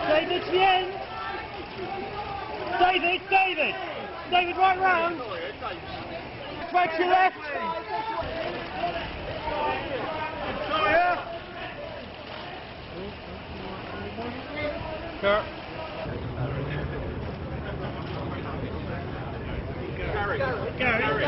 David, to the end. David, right round. Back to your left. Kurt. Gary.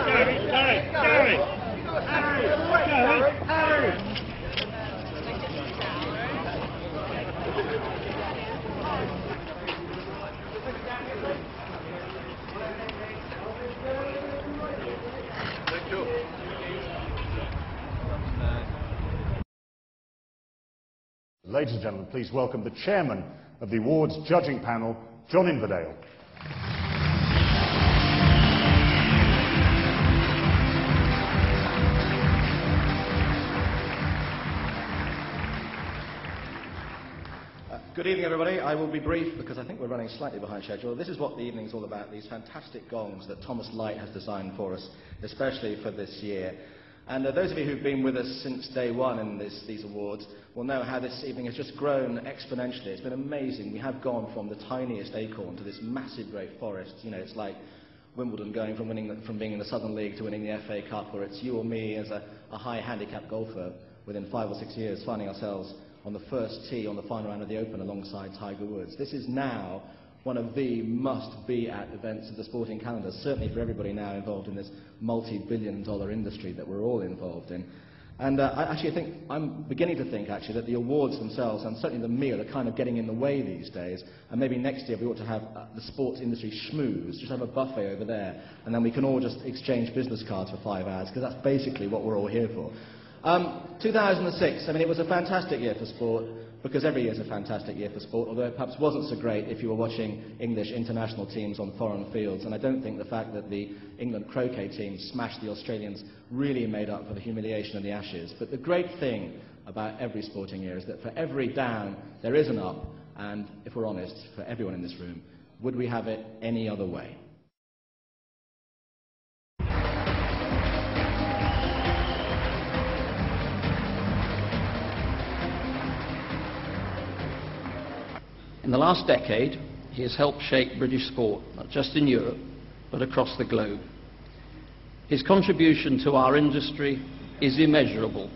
Ladies and gentlemen, please welcome the chairman of the awards judging panel, John Inverdale. Good evening, everybody. I will be brief because I think we're running slightly behind schedule. This is what the evening's all about, these fantastic gongs that Thomas Lyte has designed for us, especially for this year. And those of you who've been with us since day one in these awards will know how this evening has just grown exponentially. It's been amazing. We have gone from the tiniest acorn to this massive great forest. You know, it's like Wimbledon going from being in the Southern League to winning the FA Cup, or it's you or me as a high handicap golfer within 5 or 6 years finding ourselves on the first tee on the final round of the Open alongside Tiger Woods. This is now one of the must-be-at events of the sporting calendar, certainly for everybody now involved in this multi-billion-dollar industry that we're all involved in. And I'm beginning to think, actually, that the awards themselves, and certainly the meal, are kind of getting in the way these days. And maybe next year we ought to have the sports industry schmooze, just have a buffet over there, and then we can all just exchange business cards for 5 hours, because that's basically what we're all here for. 2006, I mean, it was a fantastic year for sport, because every year is a fantastic year for sport, although it perhaps wasn't so great if you were watching English international teams on foreign fields. And I don't think the fact that the England croquet team smashed the Australians really made up for the humiliation of the Ashes. But the great thing about every sporting year is that for every down, there is an up, and if we're honest, for everyone in this room, would we have it any other way? In the last decade, he has helped shape British sport, not just in Europe, but across the globe. His contribution to our industry is immeasurable.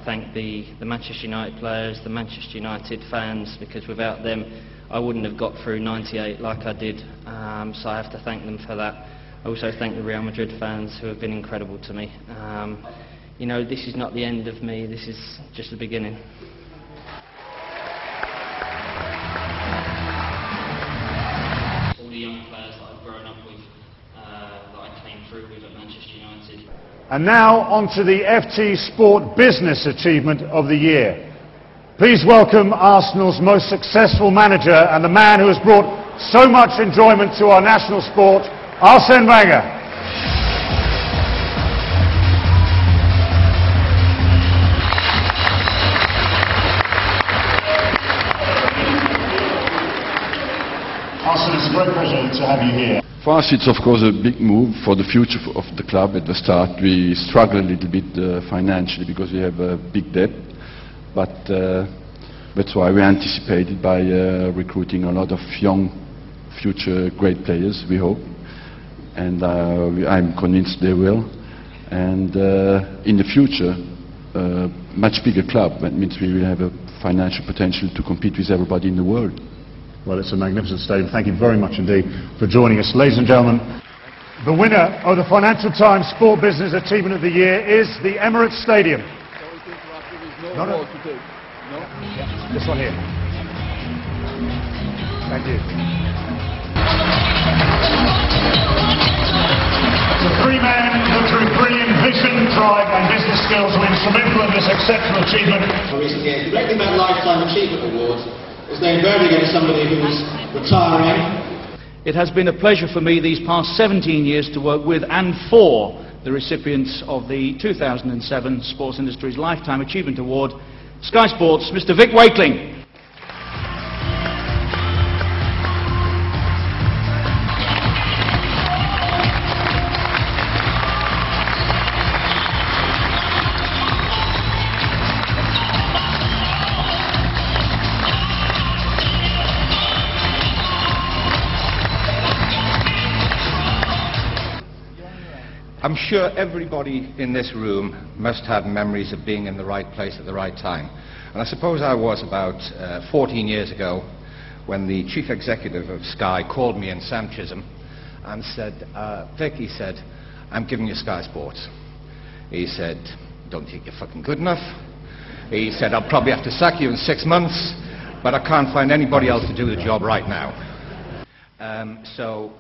Thank the Manchester United players, the Manchester United fans, because without them I wouldn't have got through 98 like I did, so I have to thank them for that. I also thank the Real Madrid fans who have been incredible to me. You know, this is not the end of me, this is just the beginning. All the young players that I've grown up with, that I came through with at Manchester United. And now on to the FT Sport Business Achievement of the Year. Please welcome Arsenal's most successful manager and the man who has brought so much enjoyment to our national sport, Arsene Wenger. Arsene, it's a great pleasure to have you here. For us, it's of course a big move for the future of the club. At the start, we struggle a little bit financially because we have a big debt, but that's why we anticipated by recruiting a lot of young, future great players, we hope, and I'm convinced they will. And in the future, a much bigger club. That means we will have a financial potential to compete with everybody in the world. Well, it's a magnificent stadium. Thank you very much indeed for joining us. Ladies and gentlemen, the winner of the Financial Times Sport Business Achievement of the Year is the Emirates Stadium. No. This one here. Thank you. The three men who through brilliant vision, drive and business skills were instrumental in this exceptional achievement. Recently, the great thing about Lifetime Achievement Awards is they invariably go to somebody who's retiring. It has been a pleasure for me these past 17 years to work with and for the recipients of the 2007 Sports Industry's Lifetime Achievement Award, Sky Sports, Mr. Vic Wakeling. I'm sure everybody in this room must have memories of being in the right place at the right time. And I suppose I was about 14 years ago when the chief executive of Sky called me and Sam Chisholm and said, Vic, he said, I'm giving you Sky Sports. He said, don't think you're fucking good enough. He said, I'll probably have to sack you in 6 months, but I can't find anybody else to do the job right now. So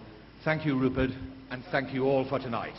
thank you, Rupert, and thank you all for tonight.